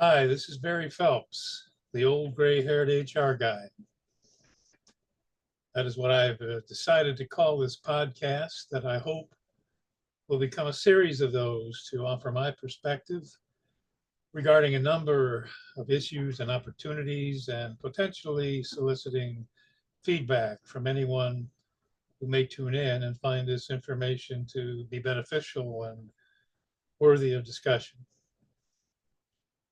Hi, this is Barry Phelps, the old gray-haired HR guy. That is what I've decided to call this podcast that I hope will become a series of those to offer my perspective regarding a number of issues and opportunities and potentially soliciting feedback from anyone who may tune in and find this information to be beneficial and worthy of discussion.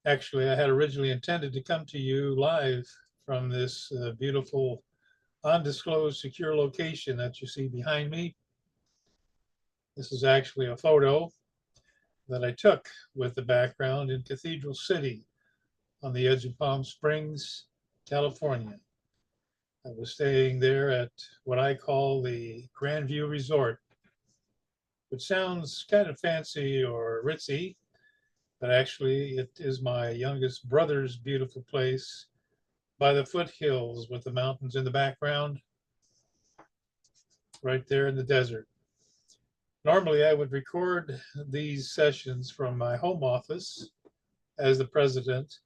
Actually, I had originally intended to come to you live from this beautiful undisclosed secure location that you see behind me. This is actually a photo that I took with the background in Cathedral City on the edge of Palm Springs, California. I was staying there at what I call the Grandview Resort, which sounds kind of fancy or ritzy, but actually it is my youngest brother's beautiful place by the foothills with the mountains in the background, right there in the desert. Normally, I would record these sessions from my home office as the president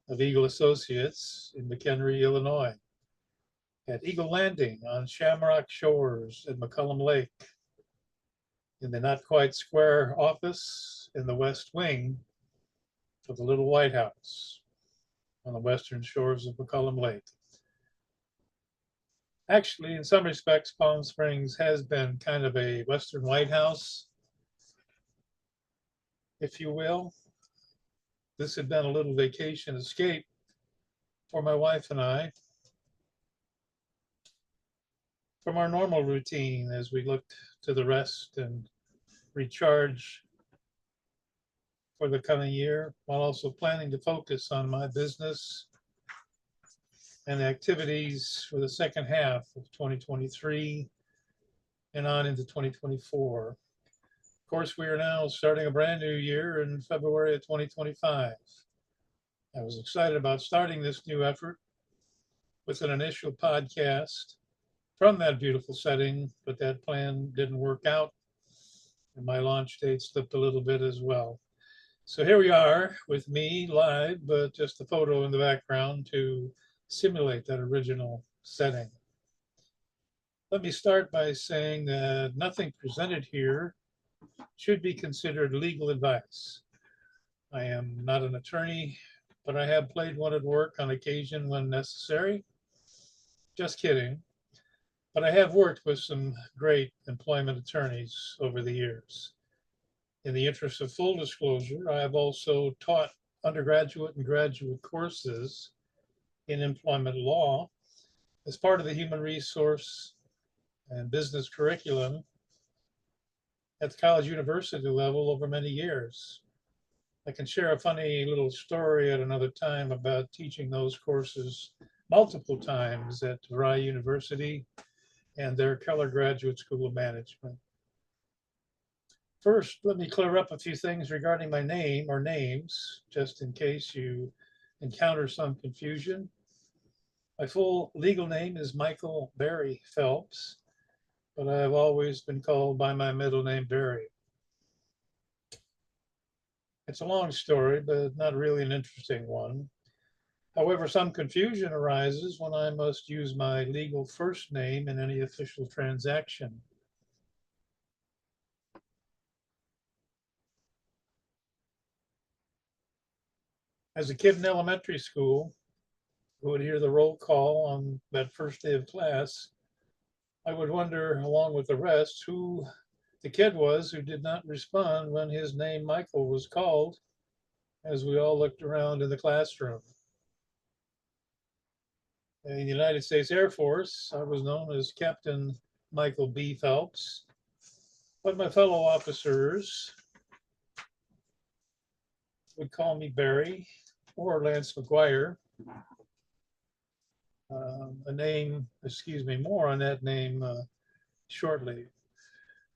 of Eagle Associates in McHenry, Illinois, at Eagle Landing on Shamrock Shores at McCullum Lake, in the not quite square office in the west wing of the Little White House on the western shores of McCullum Lake. Actually, in some respects, Palm Springs has been kind of a Western White House, if you will. This had been a little vacation escape for my wife and I from our normal routine as we looked to the rest and recharge for the coming year, while also planning to focus on my business and activities for the second half of 2023 and on into 2024. Of course, we are now starting a brand new year in February of 2025. I was excited about starting this new effort with an initial podcast from that beautiful setting, but that plan didn't work out, and my launch date slipped a little bit as well. So here we are with me live, but just a photo in the background to simulate that original setting. Let me start by saying that nothing presented here should be considered legal advice. I am not an attorney, but I have played one at work on occasion when necessary. Just kidding. But I have worked with some great employment attorneys over the years. In the interest of full disclosure, I have also taught undergraduate and graduate courses in employment law as part of the human resource and business curriculum at the college university level over many years. I can share a funny little story at another time about teaching those courses multiple times at DeVry University and their Keller Graduate School of Management. First, let me clear up a few things regarding my name or names, just in case you encounter some confusion. My full legal name is Michael Barry Phelps, but I have always been called by my middle name, Barry. It's a long story, but not really an interesting one. However, some confusion arises when I must use my legal first name in any official transaction. As a kid in elementary school, who would hear the roll call on that first day of class, I would wonder, along with the rest, who the kid was who did not respond when his name, Michael, was called, as we all looked around in the classroom. In the United States Air Force, I was known as Captain Michael B. Phelps, but my fellow officers would call me Barry or Lance McGuire. More on that name shortly.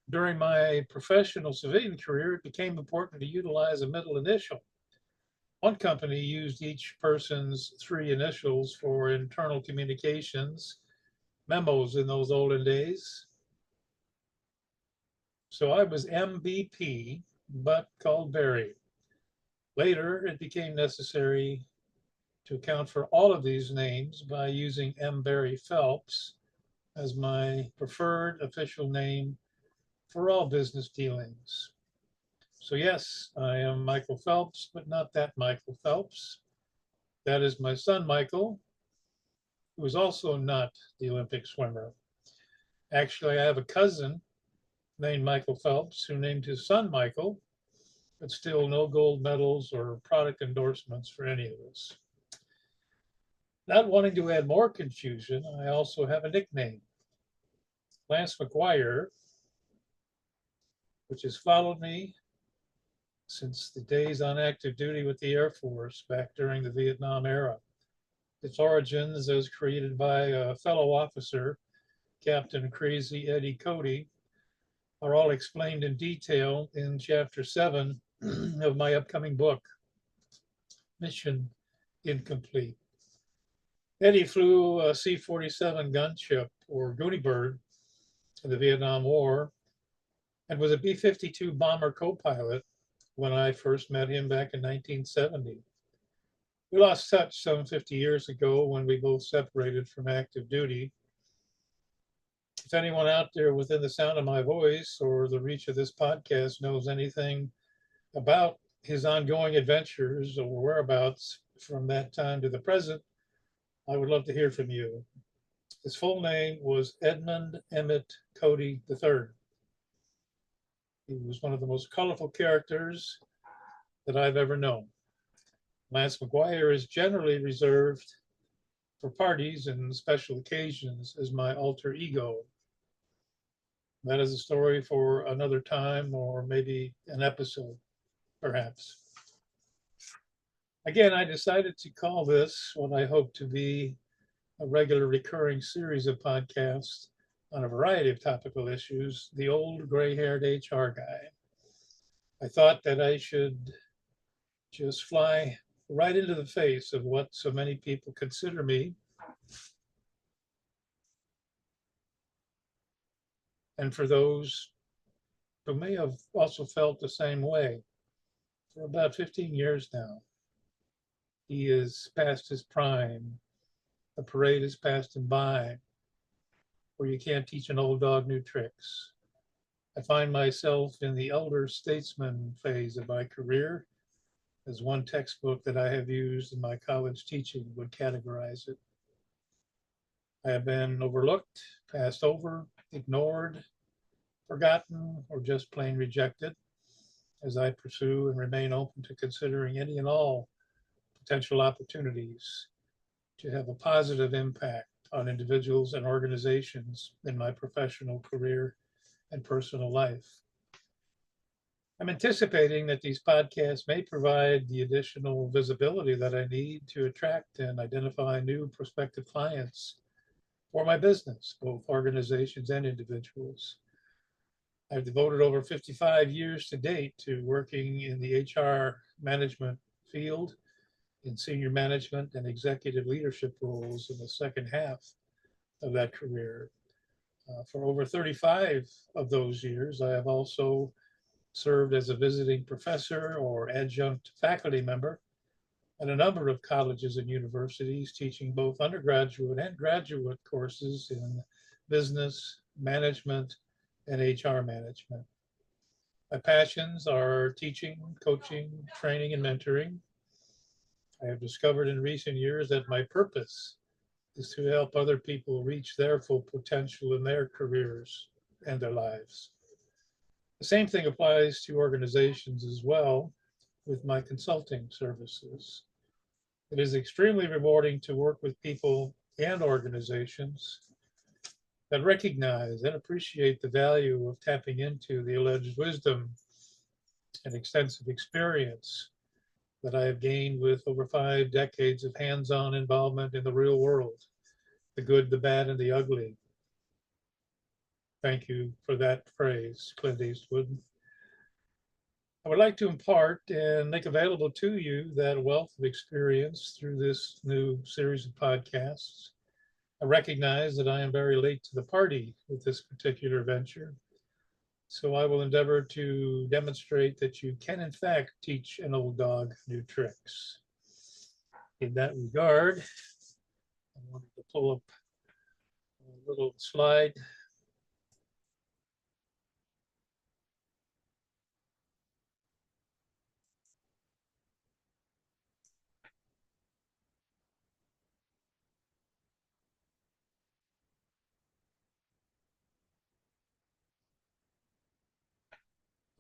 During my professional civilian career, it became important to utilize a middle initial. One company used each person's three initials for internal communications, memos in those olden days. So I was MVP, but called Barry. Later, it became necessary to account for all of these names by using M. Barry Phelps as my preferred official name for all business dealings. So yes, I am Michael Phelps, but not that Michael Phelps. That is my son, Michael, who is also not the Olympic swimmer. Actually, I have a cousin named Michael Phelps who named his son Michael, but still no gold medals or product endorsements for any of us. Not wanting to add more confusion, I also have a nickname, Lance McGuire, which has followed me since the days on active duty with the Air Force back during the Vietnam era. Its origins, as created by a fellow officer, Captain Crazy Eddie Cody, are all explained in detail in Chapter 7 of my upcoming book, Mission Incomplete. Eddie flew a C-47 gunship, or Goonie Bird, in the Vietnam War, and was a B-52 bomber co-pilot when I first met him back in 1970. We lost touch some 50 years ago when we both separated from active duty. If anyone out there within the sound of my voice or the reach of this podcast knows anything about his ongoing adventures or whereabouts from that time to the present, I would love to hear from you. His full name was Edmund Emmett Cody III. He was one of the most colorful characters that I've ever known. Lance McGuire is generally reserved for parties and special occasions as my alter ego. That is a story for another time or maybe an episode, perhaps. Again, I decided to call this what I hope to be a regular recurring series of podcasts on a variety of topical issues, the old gray-haired HR guy. I thought that I should just fly right into the face of what so many people consider me. And for those who may have also felt the same way, for about 15 years now, he is past his prime. The parade has passed him by, where you can't teach an old dog new tricks. I find myself in the elder statesman phase of my career, as one textbook that I have used in my college teaching would categorize it. I have been overlooked, passed over, ignored, forgotten, or just plain rejected as I pursue and remain open to considering any and all potential opportunities to have a positive impact on individuals and organizations in my professional career and personal life. I'm anticipating that these podcasts may provide the additional visibility that I need to attract and identify new prospective clients for my business, both organizations and individuals. I've devoted over 55 years to date to working in the HR management field, in senior management and executive leadership roles in the second half of that career. For over 35 of those years, I have also served as a visiting professor or adjunct faculty member at a number of colleges and universities, teaching both undergraduate and graduate courses in business, management, and HR management. My passions are teaching, coaching, training, and mentoring. I have discovered in recent years that my purpose is to help other people reach their full potential in their careers and their lives. The same thing applies to organizations as well with my consulting services. It is extremely rewarding to work with people and organizations that recognize and appreciate the value of tapping into the alleged wisdom and extensive experience that I have gained with over 5 decades of hands-on involvement in the real world, the good, the bad, and the ugly. Thank you for that phrase, Clint Eastwood. I would like to impart and make available to you that wealth of experience through this new series of podcasts. I recognize that I am very late to the party with this particular venture. So I will endeavor to demonstrate that you can, in fact, teach an old dog new tricks. In that regard, I wanted to pull up a little slide.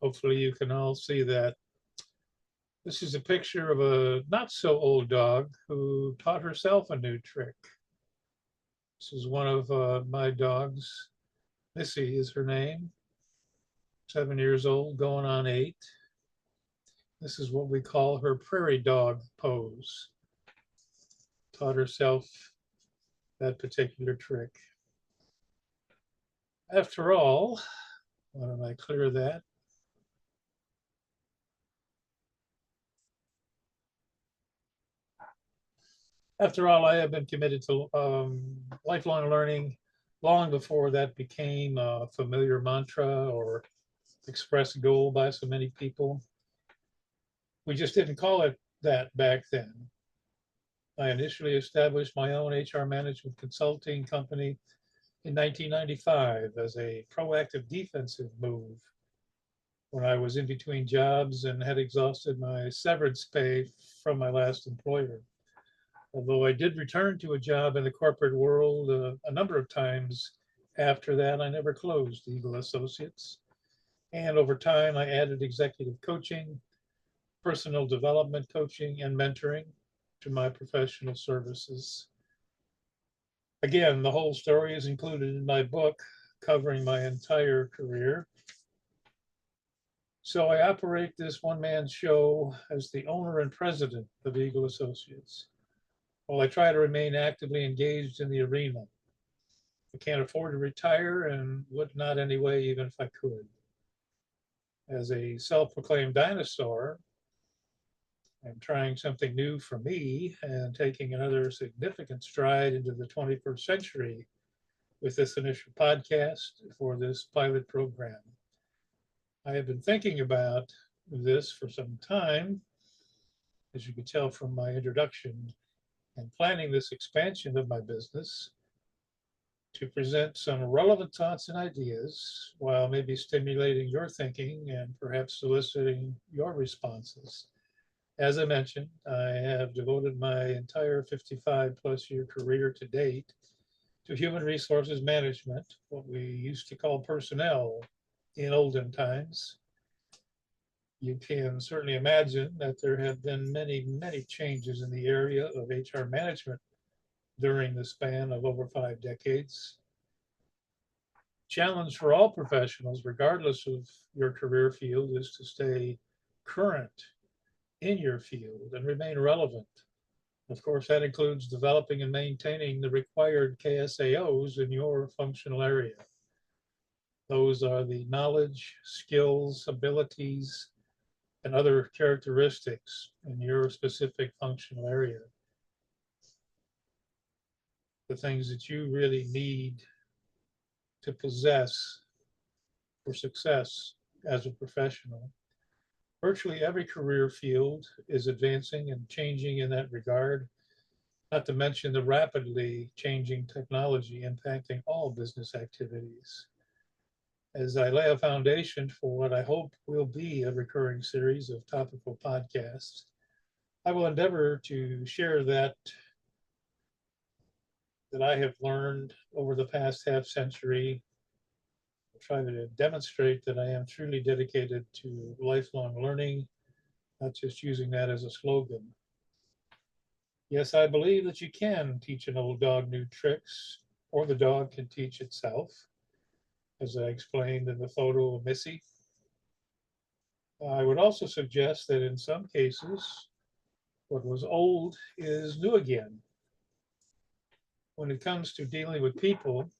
Hopefully you can all see that. This is a picture of a not so old dog who taught herself a new trick. This is one of my dogs. Missy is her name, 7 years old, going on 8. This is what we call her prairie dog pose. Taught herself that particular trick. After all, why don't I clear that? After all, I have been committed to lifelong learning long before that became a familiar mantra or expressed goal by so many people. We just didn't call it that back then. I initially established my own HR management consulting company in 1995 as a proactive defensive move when I was in between jobs and had exhausted my severance pay from my last employer. Although I did return to a job in the corporate world a number of times after that, I never closed Eagle Associates. And over time, I added executive coaching, personal development coaching, and mentoring to my professional services. Again, the whole story is included in my book covering my entire career. So I operate this one-man show as the owner and president of Eagle Associates, while I try to remain actively engaged in the arena. I can't afford to retire and would not anyway, even if I could. As a self-proclaimed dinosaur, I'm trying something new for me and taking another significant stride into the 21st century with this initial podcast for this pilot program. I have been thinking about this for some time, as you can tell from my introduction, and planning this expansion of my business to present some relevant thoughts and ideas while maybe stimulating your thinking and perhaps soliciting your responses. As I mentioned, I have devoted my entire 55 plus year career to date to human resources management, what we used to call personnel in olden times. You can certainly imagine that there have been many, many changes in the area of HR management during the span of over 5 decades. Challenge for all professionals, regardless of your career field, is to stay current in your field and remain relevant. Of course, that includes developing and maintaining the required KSAOs in your functional area. Those are the knowledge, skills, abilities, and other characteristics in your specific functional area. The things that you really need to possess for success as a professional. Virtually every career field is advancing and changing in that regard, not to mention the rapidly changing technology impacting all business activities. As I lay a foundation for what I hope will be a recurring series of topical podcasts, I will endeavor to share that I have learned over the past half century, try to demonstrate that I am truly dedicated to lifelong learning, not just using that as a slogan. Yes, I believe that you can teach an old dog new tricks, or the dog can teach itself, as I explained in the photo of Missy. I would also suggest that in some cases, what was old is new again. When it comes to dealing with people,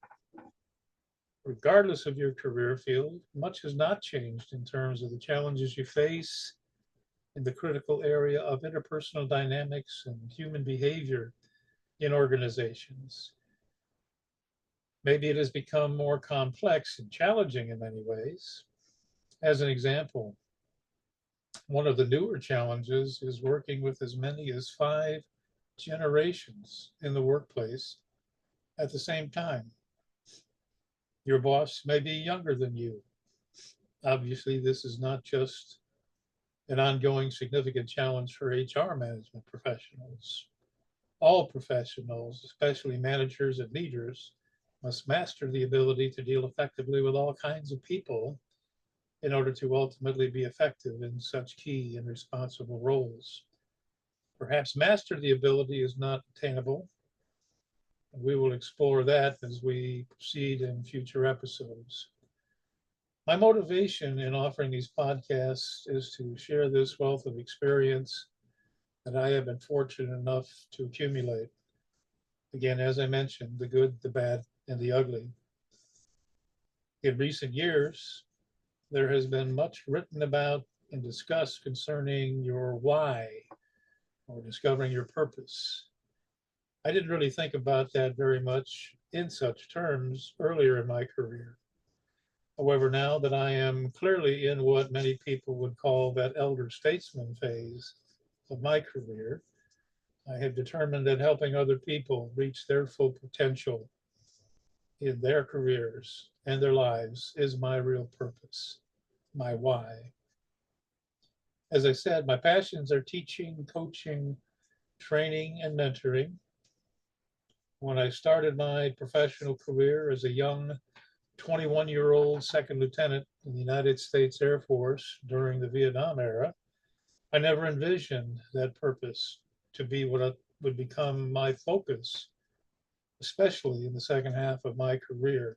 regardless of your career field, much has not changed in terms of the challenges you face in the critical area of interpersonal dynamics and human behavior in organizations. Maybe it has become more complex and challenging in many ways, As an example, one of the newer challenges is working with as many as 5 generations in the workplace at the same time. Your boss may be younger than you. Obviously, this is not just an ongoing significant challenge for HR management professionals. All professionals, especially managers and leaders, must master the ability to deal effectively with all kinds of people in order to ultimately be effective in such key and responsible roles. Perhaps master the ability is not attainable. We will explore that as we proceed in future episodes. My motivation in offering these podcasts is to share this wealth of experience that I have been fortunate enough to accumulate. Again, as I mentioned, the good, the bad, and the ugly. In recent years, there has been much written about and discussed concerning your why or discovering your purpose. I didn't really think about that very much in such terms earlier in my career. However, now that I am clearly in what many people would call that elder statesman phase of my career, I have determined that helping other people reach their full potential in their careers and their lives is my real purpose, my why. As I said, my passions are teaching, coaching, training, and mentoring. When I started my professional career as a young 21-year-old second lieutenant in the United States Air Force during the Vietnam era, I never envisioned that purpose to be what would become my focus, especially in the second half of my career.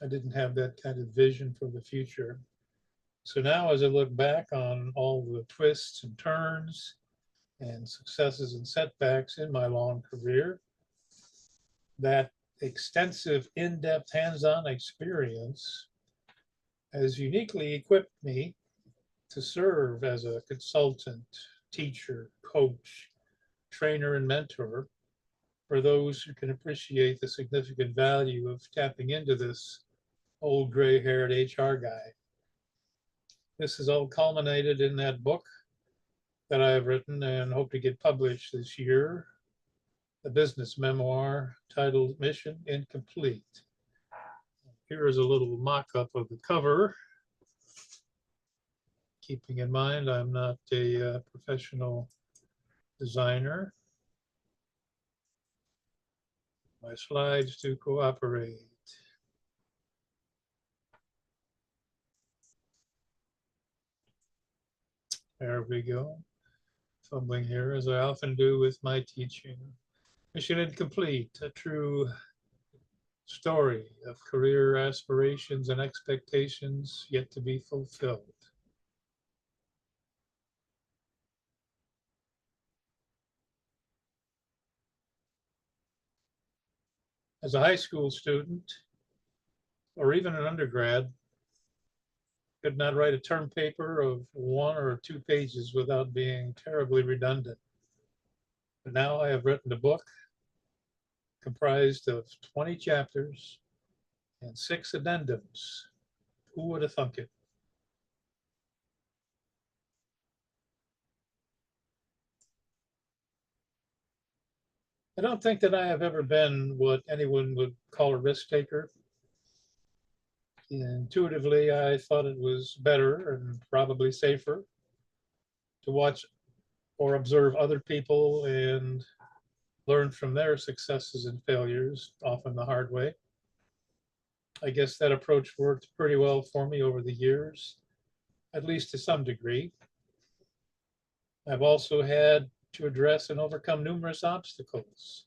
I didn't have that kind of vision for the future. So now, as I look back on all the twists and turns and successes and setbacks in my long career, that extensive, in-depth, hands-on experience has uniquely equipped me to serve as a consultant, teacher, coach, trainer, and mentor for those who can appreciate the significant value of tapping into this old gray-haired HR guy. This has all culminated in that book that I have written and hope to get published this year, a business memoir titled Mission Incomplete. Here is a little mock-up of the cover, keeping in mind I'm not a professional designer. My slides to cooperate. There we go. Fumbling here, as I often do with my teaching. Mission Incomplete, a true story of career aspirations and expectations yet to be fulfilled. As a high school student, or even an undergrad, could not write a term paper of 1 or 2 pages without being terribly redundant. But now I have written a book comprised of 20 chapters and 6 addendums. Who would have thunk it? I don't think that I have ever been what anyone would call a risk taker. Intuitively, I thought it was better and probably safer to watch or observe other people and learn from their successes and failures, often the hard way. I guess that approach worked pretty well for me over the years, at least to some degree. I've also had to address and overcome numerous obstacles,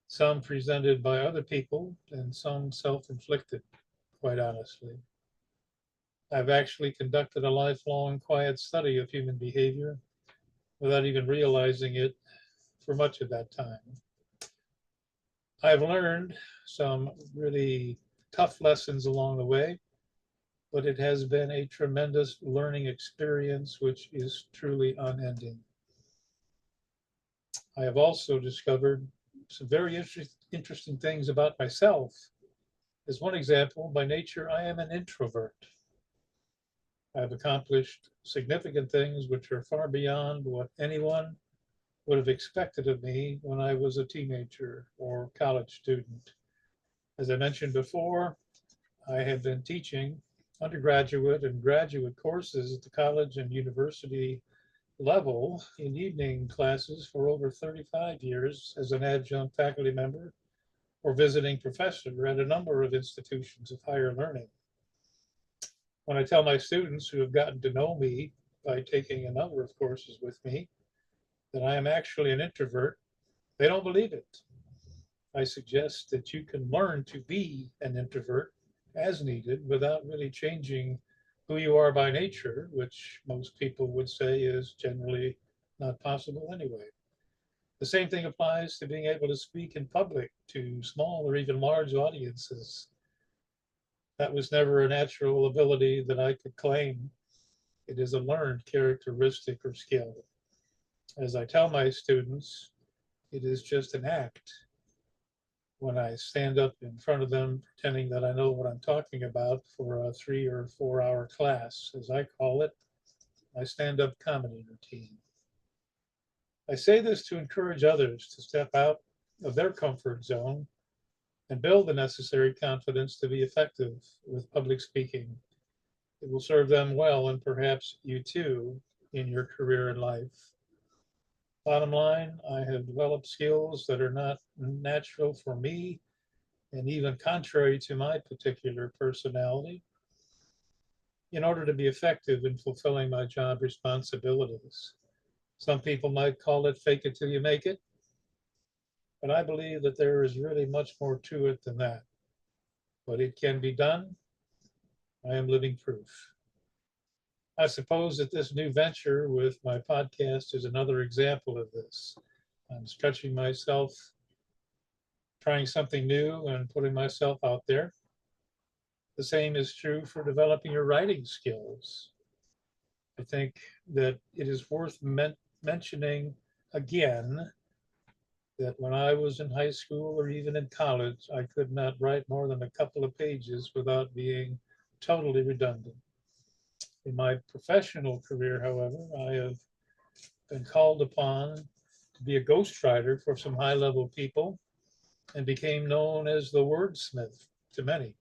some presented by other people and some self-inflicted, quite honestly. I've actually conducted a lifelong quiet study of human behavior without even realizing it for much of that time. I've learned some really tough lessons along the way, but it has been a tremendous learning experience, which is truly unending. I have also discovered some very interesting things about myself. As one example, by nature, I am an introvert. I've accomplished significant things which are far beyond what anyone would have expected of me when I was a teenager or college student. As I mentioned before, I have been teaching undergraduate and graduate courses at the college and university level in evening classes for over 35 years as an adjunct faculty member or visiting professor at a number of institutions of higher learning. When I tell my students who have gotten to know me by taking a number of courses with me that I am actually an introvert, they don't believe it. I suggest that you can learn to be an introvert as needed without really changing who you are by nature, which most people would say is generally not possible anyway. The same thing applies to being able to speak in public to small or even large audiences. That was never a natural ability that I could claim. It is a learned characteristic or skill. As I tell my students, it is just an act. When I stand up in front of them, pretending that I know what I'm talking about for a 3 or 4 hour class, as I call it, my stand up comedy routine. I say this to encourage others to step out of their comfort zone and build the necessary confidence to be effective with public speaking. It will serve them well and perhaps you too in your career in life. Bottom line, I have developed skills that are not natural for me and even contrary to my particular personality in order to be effective in fulfilling my job responsibilities. Some people might call it fake it till you make it, but I believe that there is really much more to it than that. But it can be done. I am living proof. I suppose that this new venture with my podcast is another example of this. I'm stretching myself, trying something new, and putting myself out there. The same is true for developing your writing skills. I think that it is worth mentioning again that when I was in high school or even in college, I could not write more than a couple of pages without being totally redundant. In my professional career, however, I have been called upon to be a ghostwriter for some high level people and became known as the wordsmith to many.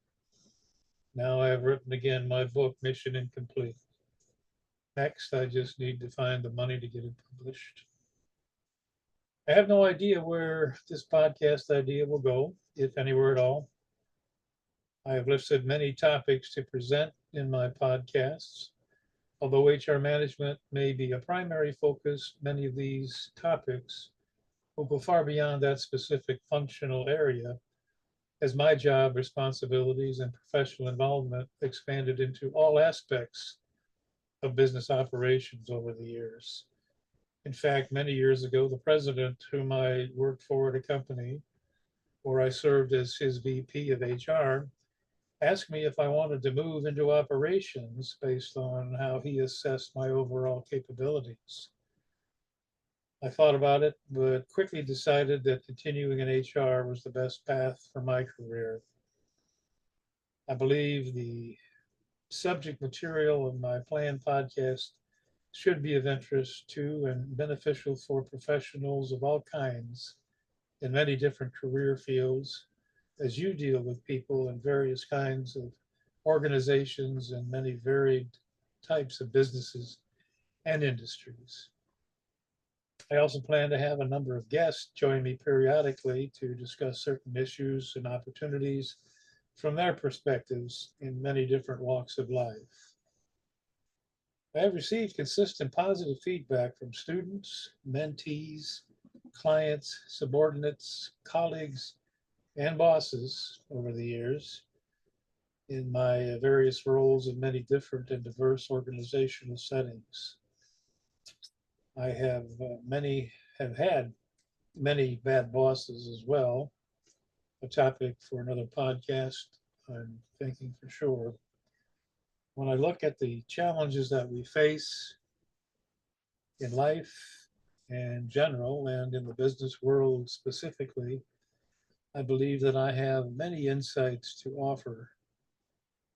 Now I have written again my book, Mission Incomplete. Next, I just need to find the money to get it published. I have no idea where this podcast idea will go, if anywhere at all. I have listed many topics to present in my podcasts. Although HR management may be a primary focus, many of these topics will go far beyond that specific functional area as my job responsibilities and professional involvement expanded into all aspects of business operations over the years. In fact, many years ago, the president whom I worked for at a company where I served as his VP of HR asked me if I wanted to move into operations based on how he assessed my overall capabilities. I thought about it, but quickly decided that continuing in HR was the best path for my career. I believe the subject material of my planned podcast should be of interest to and beneficial for professionals of all kinds in many different career fields as you deal with people in various kinds of organizations and many varied types of businesses and industries. I also plan to have a number of guests join me periodically to discuss certain issues and opportunities from their perspectives in many different walks of life. I have received consistent positive feedback from students, mentees, clients, subordinates, colleagues, and bosses over the years in my various roles in many different and diverse organizational settings. I have had many bad bosses as well, a topic for another podcast, I'm thinking for sure. When I look at the challenges that we face in life in general and in the business world specifically, I believe that I have many insights to offer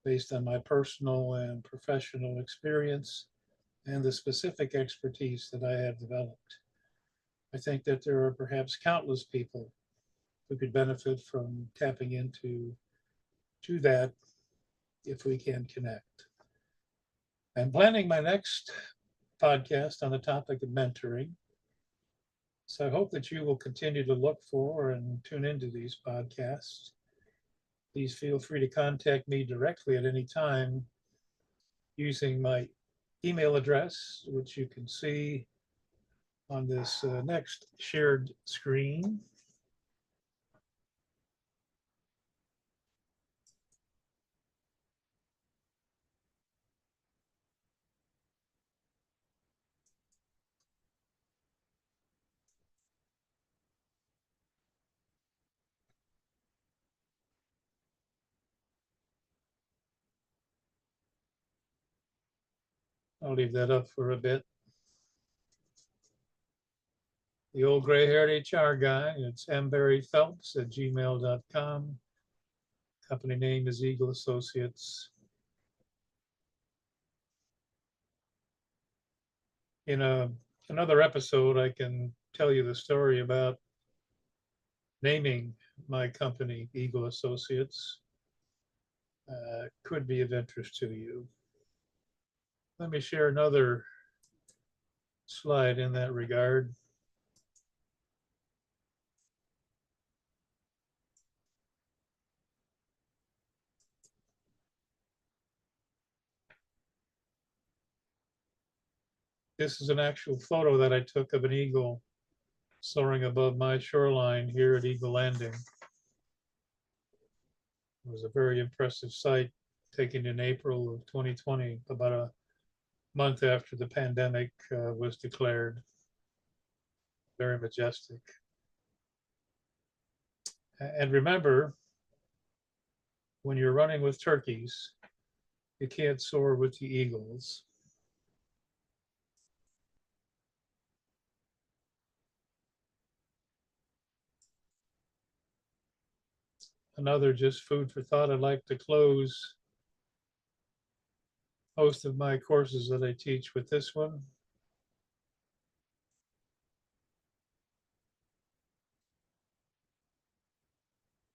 based on my personal and professional experience and the specific expertise that I have developed. I think that there are perhaps countless people who could benefit from tapping into that if we can connect. I'm planning my next podcast on the topic of mentoring. So I hope that you will continue to look for and tune into these podcasts. Please feel free to contact me directly at any time using my email address, which you can see on this next shared screen. I'll leave that up for a bit. The old gray-haired HR guy, it's mbarryphelps@gmail.com. Company name is Eagle Associates. In another episode, I can tell you the story about naming my company Eagle Associates. Could be of interest to you. Let me share another slide in that regard. This is an actual photo that I took of an eagle soaring above my shoreline here at Eagle Landing. It was a very impressive sight taken in April of 2020, about a month after the pandemic was declared. Very majestic. And remember, when you're running with turkeys, you can't soar with the eagles. Another just food for thought. I'd like to close most of my courses that I teach with this one.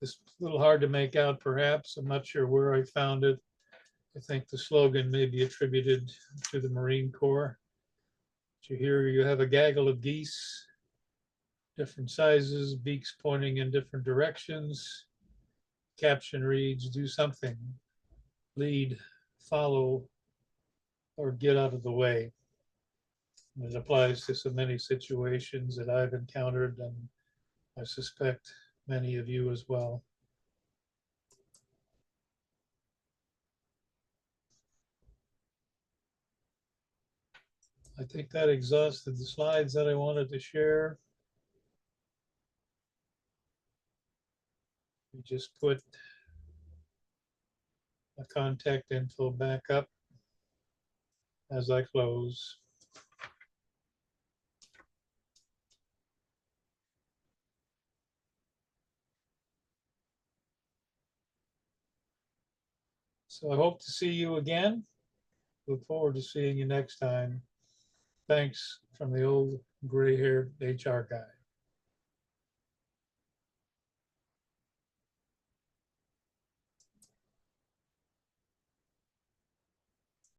It's a little hard to make out, perhaps. I'm not sure where I found it. I think the slogan may be attributed to the Marine Corps. But you have a gaggle of geese, different sizes, beaks pointing in different directions. Caption reads, do something, lead, follow, or get out of the way. And it applies to so many situations that I've encountered, and I suspect many of you as well. I think that exhausted the slides that I wanted to share. We just put a contact info back up as I close. So I hope to see you again. Look forward to seeing you next time. Thanks from the old gray-haired HR guy.